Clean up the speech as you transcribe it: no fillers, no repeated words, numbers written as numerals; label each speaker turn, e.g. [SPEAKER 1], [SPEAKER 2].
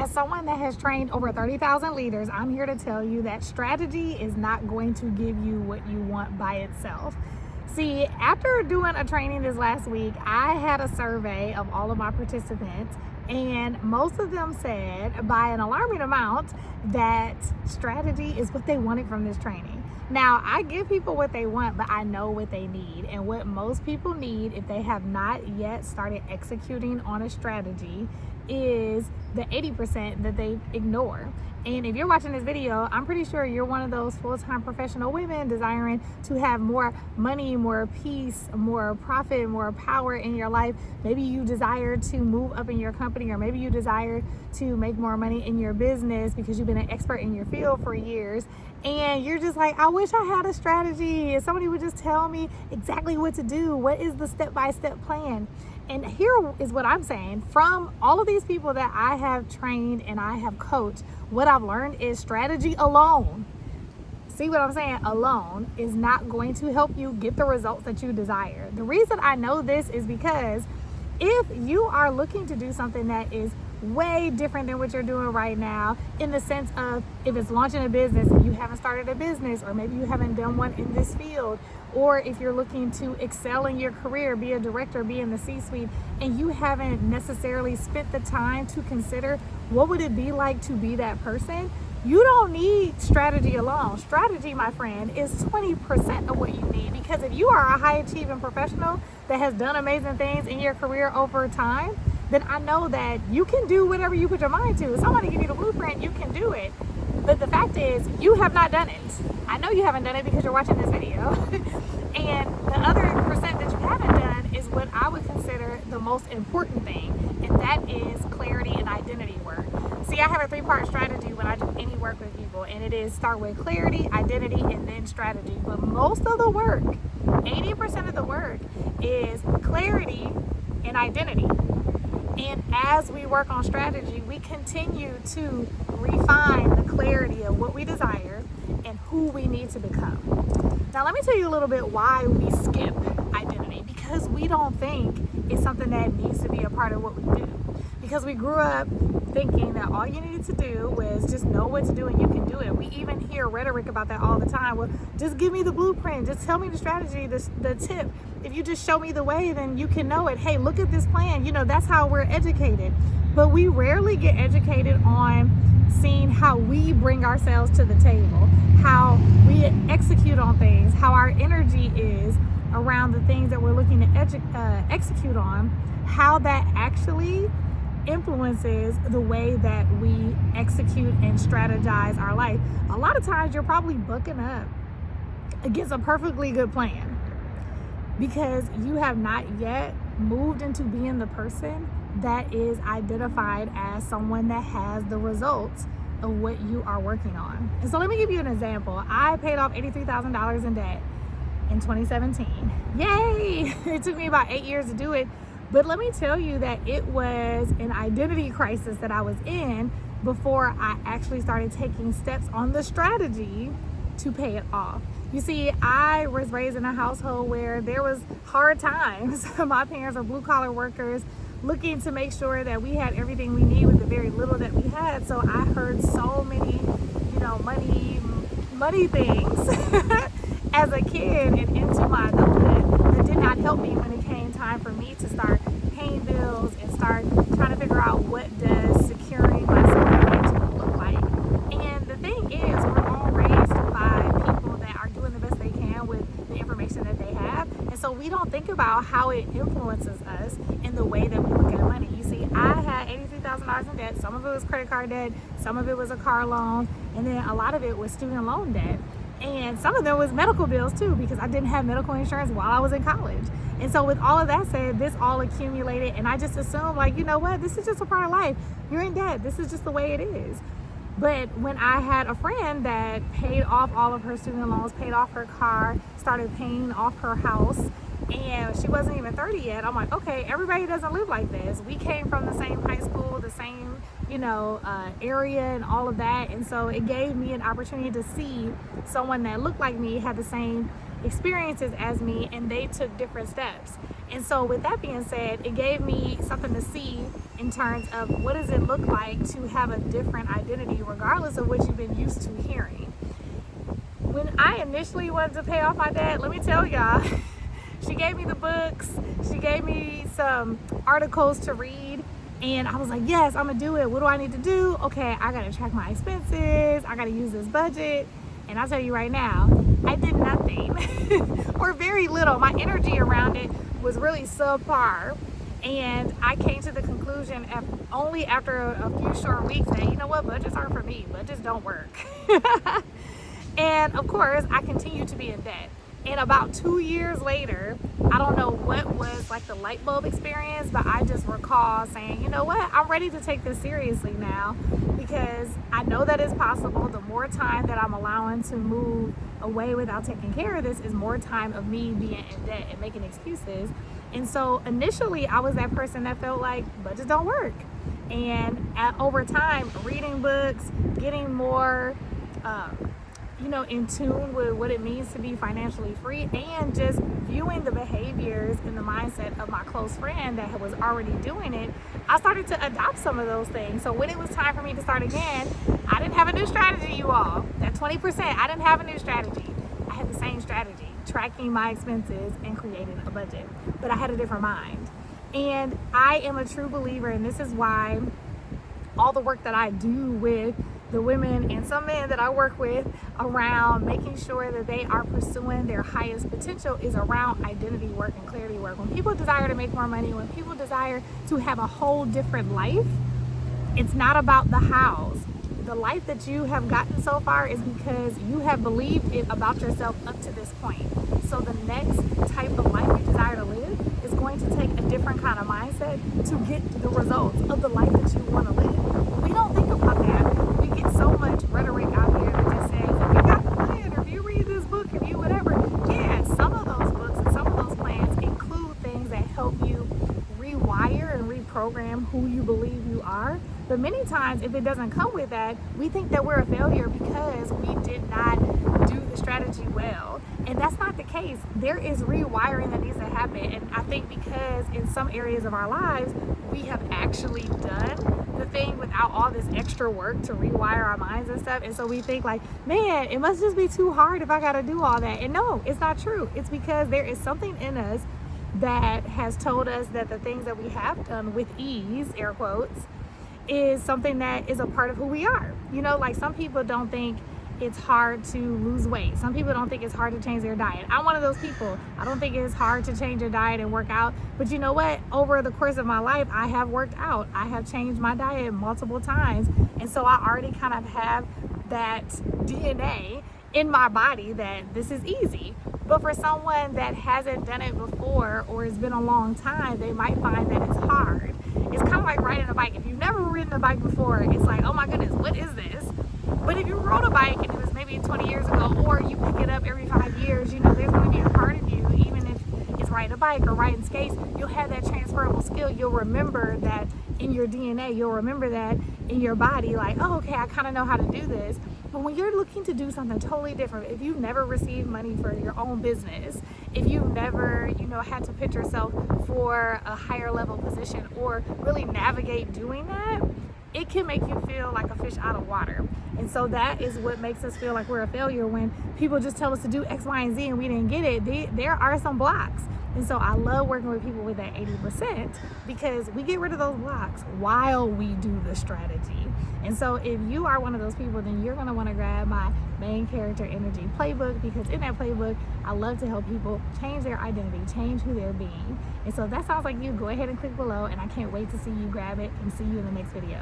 [SPEAKER 1] as someone that has trained over 30,000 leaders, I'm here to tell you that strategy is not going to give you what you want by itself. See, after doing a training this last week, I had a survey of all of my participants, and most of them said, by an alarming amount, that strategy is what they wanted from this training. Now, I give people what they want, but I know what they need. And what most people need, if they have not yet started executing on a strategy, is the 80% that they ignore. And if you're watching this video, I'm pretty sure you're one of those full-time professional women desiring to have more money, more peace, more profit, more power in your life. Maybe you desire to move up in your company, or maybe you desire to make more money in your business because you've been an expert in your field for years. And you're just like, I wish I had a strategy. If somebody would just tell me exactly what to do. What is the step-by-step plan? And here is what I'm saying. From all of these people that I have trained and I have coached, what I've learned is strategy alone, see what I'm saying, alone is not going to help you get the results that you desire. The reason I know this is because if you are looking to do something that is way different than what you're doing right now, in the sense of if it's launching a business and you haven't started a business, or maybe you haven't done one in this field, or if you're looking to excel in your career, be a director, be in the C-suite, and you haven't necessarily spent the time to consider what would it be like to be that person, you don't need strategy alone. Strategy, my friend, is 20% of what you need, because if you are a high achieving professional that has done amazing things in your career over time, then I know that you can do whatever you put your mind to. If somebody give you the blueprint, you can do it. But the fact is, you have not done it. I know you haven't done it because you're watching this video. And the other percent that you haven't done is what I would consider the most important thing, and that is clarity and identity work. See, I have a 3-part strategy when I do any work with people, and it is start with clarity, identity, and then strategy. But most of the work, 80% of the work, is clarity and identity. And as we work on strategy, we continue to refine the clarity of what we desire and who we need to become. Now, let me tell you a little bit why we skip identity. Because we don't think it's something that needs to be a part of what we do. Because we grew up thinking that all you needed to do was just know what to do and you can do it. We even hear rhetoric about that all the time. Well, just give me the blueprint. Just tell me the strategy, the tip. If you just show me the way, then you can know it. Hey, look at this plan. You know, that's how we're educated. But we rarely get educated on seeing how we bring ourselves to the table, how we execute on things, how our energy is around the things that we're looking to execute on, how that actually influences the way that we execute and strategize our life. A lot of times you're probably bucking up against a perfectly good plan because you have not yet moved into being the person that is identified as someone that has the results of what you are working on. And so let me give you an example. I paid off $83,000 in debt in 2017. Yay! It took me about 8 years to do it. But let me tell you that it was an identity crisis that I was in before I actually started taking steps on the strategy to pay it off. You see, I was raised in a household where there was hard times. My parents are blue-collar workers looking to make sure that we had everything we need with the very little that we had. So I heard so many, money things as a kid and into my adulthood that did not help me when it came time for me to start paying bills and start trying to figure out what does securing myself financially look like. And the thing is, we're all raised by people that are doing the best they can with the information that they have. And so we don't think about how it influences us in the way that we look at money. You see, I had $83,000 in debt. Some of it was credit card debt, some of it was a car loan, and then a lot of it was student loan debt. And some of them was medical bills too, because I didn't have medical insurance while I was in college. And so with all of that said, this all accumulated, and I just assumed, like, you know what, this is just a part of life. You're in debt. This is just the way it is. But when I had a friend that paid off all of her student loans, paid off her car, started paying off her house, and she wasn't even 30 yet, I'm like, okay, everybody doesn't live like this. We came from the same high school, the same, area and all of that. And so it gave me an opportunity to see someone that looked like me, had the same experiences as me, and they took different steps. And so with that being said, it gave me something to see in terms of what does it look like to have a different identity regardless of what you've been used to hearing. When I initially wanted to pay off my debt, let me tell y'all, she gave me the books, she gave me some articles to read, and I was like, yes, I'm gonna do it. What do I need to do? Okay, I gotta track my expenses, I gotta use this budget. And I'll tell you right now, I did nothing or very little. My energy around it was really subpar. And I came to the conclusion only after a few short weeks that, you know what, budgets aren't for me. Budgets don't work. And of course, I continued to be in debt. And about 2 years later, I don't know what was like the light bulb experience, but I just recall saying, you know what, I'm ready to take this seriously now, because I know that it's possible. The more time that I'm allowing to move away without taking care of this is more time of me being in debt and making excuses. And so initially I was that person that felt like budgets don't work. And over time, reading books, getting more in tune with what it means to be financially free, and just viewing the behaviors and the mindset of my close friend that was already doing it, I started to adopt some of those things. So when it was time for me to start again, I didn't have a new strategy, you all. That 20%, I didn't have a new strategy. I had the same strategy, tracking my expenses and creating a budget, but I had a different mind. And I am a true believer, and this is why all the work that I do with the women and some men that I work with around making sure that they are pursuing their highest potential is around identity work and clarity work. When people desire to make more money, when people desire to have a whole different life, it's not about the hows. The life that you have gotten so far is because you have believed it about yourself up to this point. So the next type of life you desire to live is going to take a different kind of mindset to get the results of the life that you want to live. We don't think about that. We get so much rhetoric out here that just says, if you got the plan, or if you read this book, if you whatever. Yeah, some of those books and some of those plans include things that help you rewire and reprogram who you believe you are. But many times, if it doesn't come with that, we think that we're a failure because we did not do the strategy well. And that's not the case. There is rewiring that needs to happen. And I think because in some areas of our lives, we have actually done the thing without all this extra work to rewire our minds and stuff. And so we think like, man, it must just be too hard if I got to do all that. And no, it's not true. It's because there is something in us that has told us that the things that we have done with ease, air quotes, is something that is a part of who we are. Like some people don't think it's hard to lose weight. Some people don't think it's hard to change their diet. I'm one of those people. I don't think it's hard to change your diet and work out. But you know what? Over the course of my life, I have worked out. I have changed my diet multiple times. And so I already kind of have that DNA in my body that this is easy. But for someone that hasn't done it before, or it's been a long time, they might find that it's hard. It's kind of like riding a bike. If you've never ridden a bike before, it's like, oh my goodness, what is this? But if you rode a bike and it was maybe 20 years ago, or you pick it up every 5 years, there's going to be a part of you, even if it's riding a bike or riding skates, you'll have that transferable skill. You'll remember that in your DNA. You'll remember that in your body, like, oh, okay, I kind of know how to do this. But when you're looking to do something totally different, if you've never received money for your own business, if you've never, had to pitch yourself for a higher level position or really navigate doing that, it can make you feel like a fish out of water. And so that is what makes us feel like we're a failure when people just tell us to do X, Y, and Z and we didn't get it. There are some blocks. And so I love working with people with that 80% because we get rid of those blocks while we do the strategy. And so if you are one of those people, then you're going to want to grab my main character energy playbook, because in that playbook, I love to help people change their identity, change who they're being. And so if that sounds like you, go ahead and click below, and I can't wait to see you grab it and see you in the next video.